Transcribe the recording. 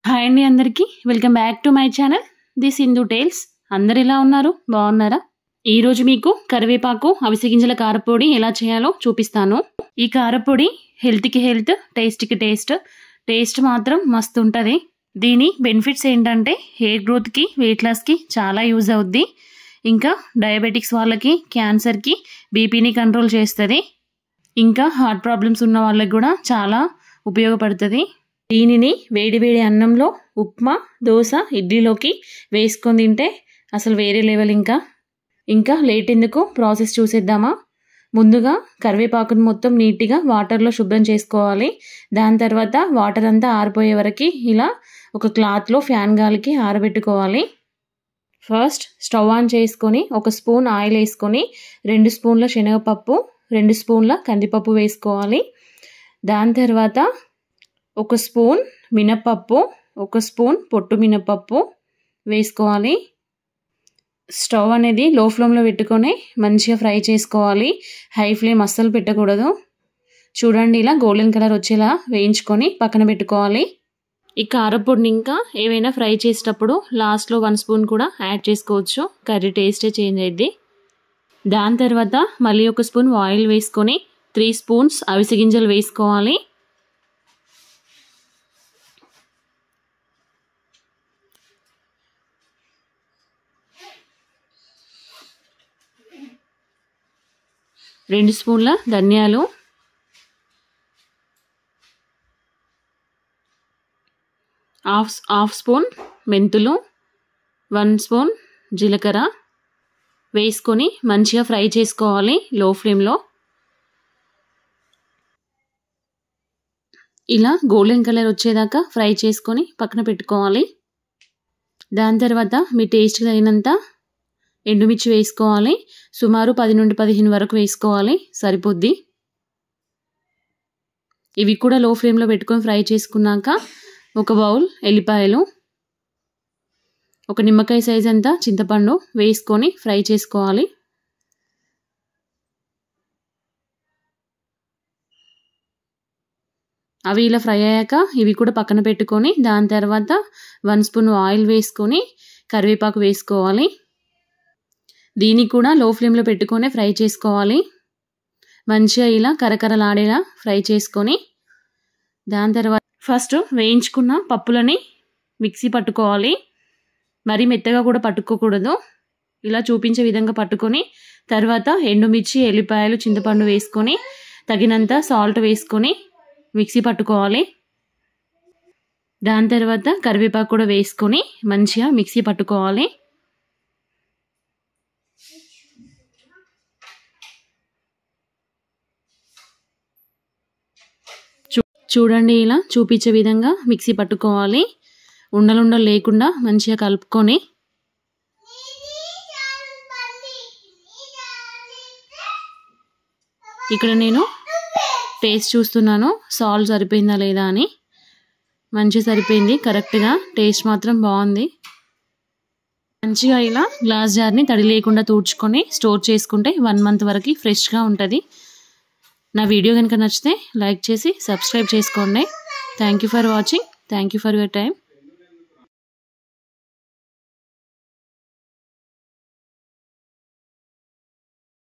Hi అండి అందరికీ welcome back to my channel the Sindhu tales. అందరు ఎలా ఉన్నారు? బాగున్నారా? ఈ రోజు మీకు కరివేపాకు అవిసె గింజల కారపొడి ఎలా చేయాలో చూపిస్తాను. ఈ కారపొడి హెల్త్కి హెల్త్, టేస్ట్కి టేస్ట్ మాత్రం మస్తు ఉంటుంది. దీని బెనిఫిట్స్ ఏంటంటే హెయిర్ గ్రోత్కి, వెయిట్ లాస్కి చాలా యూజ్ అవుద్ది. ఇంకా డయాబెటిక్స్ వాళ్ళకి, క్యాన్సర్కి, బీపీని కంట్రోల్ చేస్తుంది. ఇంకా హార్ట్ ప్రాబ్లమ్స్ ఉన్న వాళ్ళకి కూడా చాలా ఉపయోగపడుతుంది. దీనిని వేడి వేడి అన్నంలో, ఉప్మా, దోశ, ఇడ్లీలోకి వేసుకొని తింటే అసలు వేరే లెవెల్. ఇంకా లేట్ ఎందుకు, ప్రాసెస్ చూసేద్దామా? ముందుగా కరివేపాకును మొత్తం నీట్గా వాటర్లో శుభ్రం చేసుకోవాలి. దాని తర్వాత వాటర్ అంతా ఆరిపోయే వరకు ఇలా ఒక క్లాత్లో ఫ్యాన్ గాలికి ఆరబెట్టుకోవాలి. ఫస్ట్ స్టవ్ ఆన్ చేసుకొని 1 స్పూన్ ఆయిల్ వేసుకొని 2 స్పూన్ల శనగపప్పు, 2 స్పూన్ల కందిపప్పు వేసుకోవాలి. దాని తర్వాత 1 స్పూన్ మినపప్పు, 1 స్పూన్ పొట్టు మినపప్పు వేసుకోవాలి. స్టవ్ అనేది లో ఫ్లేమ్లో పెట్టుకొని మంచిగా ఫ్రై చేసుకోవాలి. హై ఫ్లేమ్ అస్సలు పెట్టకూడదు. చూడండి, ఇలా గోల్డెన్ కలర్ వచ్చేలా వేయించుకొని పక్కన పెట్టుకోవాలి. ఈ కారపొడిని ఇంకా ఏవైనా ఫ్రై చేసేటప్పుడు లాస్ట్లో 1 స్పూన్ కూడా యాడ్ చేసుకోవచ్చు. కర్రీ టేస్టే చేంజ్ అయ్యిద్ది. దాని తర్వాత మళ్ళీ 1 స్పూన్ ఆయిల్ వేసుకొని 3 స్పూన్స్ అవిసె గింజలు వేసుకోవాలి. రెండు స్పూన్ల ధనియాలు, 1/2 స్పూన్ మెంతులు, 1 స్పూన్ జీలకర్ర వేసుకొని మంచిగా ఫ్రై చేసుకోవాలి లో ఫ్లేమ్లో. ఇలా గోల్డెన్ కలర్ వచ్చేదాకా ఫ్రై చేసుకొని పక్కన పెట్టుకోవాలి. దాని తర్వాత మీ టేస్ట్కి తగినంత ఎండుమిర్చి వేసుకోవాలి. సుమారు 10 నుండి 15 వరకు వేసుకోవాలి, సరిపోద్ది. ఇవి కూడా లో ఫ్లేమ్లో పెట్టుకొని ఫ్రై చేసుకున్నాక 1 బౌల్ ఎల్లిపాయలు, 1 నిమ్మకాయ సైజ్ అంతా చింతపండు వేసుకొని ఫ్రై చేసుకోవాలి. అవి ఇలా ఫ్రై అయ్యాక ఇవి కూడా పక్కన పెట్టుకొని దాని తర్వాత 1 స్పూన్ ఆయిల్ వేసుకొని కరివేపాకు వేసుకోవాలి. దీన్ని కూడా లో ఫ్లేమ్లో పెట్టుకొని ఫ్రై చేసుకోవాలి. మంచిగా ఇలా కరకరలాడేలా ఫ్రై చేసుకొని దాని తర్వాత ఫస్ట్ వేయించుకున్న పప్పులని మిక్సీ పట్టుకోవాలి. మరీ మెత్తగా కూడా పట్టుకోకూడదు. ఇలా చూపించే విధంగా పట్టుకొని తర్వాత ఎండుమిర్చి, ఎల్లిపాయలు, చింతపండు వేసుకొని తగినంత సాల్ట్ వేసుకొని మిక్సీ పట్టుకోవాలి. దాని తర్వాత కరివేపాకు కూడా వేసుకొని మంచిగా మిక్సీ పట్టుకోవాలి. చూడండి, ఇలా చూపించే విధంగా మిక్సీ పట్టుకోవాలి. ఉండలుండలు లేకుండా మంచిగా కలుపుకొని ఇక్కడ నేను టేస్ట్ చూస్తున్నాను, సాల్ట్ సరిపోయిందా లేదా అని. మంచిగా సరిపోయింది, కరెక్ట్గా. టేస్ట్ మాత్రం బాగుంది. మంచిగా ఇలా గ్లాస్ జార్ని తడి లేకుండా తుడుచుకొని స్టోర్ చేసుకుంటే 1 మంత్ వరకు ఫ్రెష్గా ఉంటుంది. నా వీడియో కనుక నచ్చితే లైక్ చేసి సబ్స్క్రైబ్ చేసుకోండి. Thank you for watching. Thank you for your time.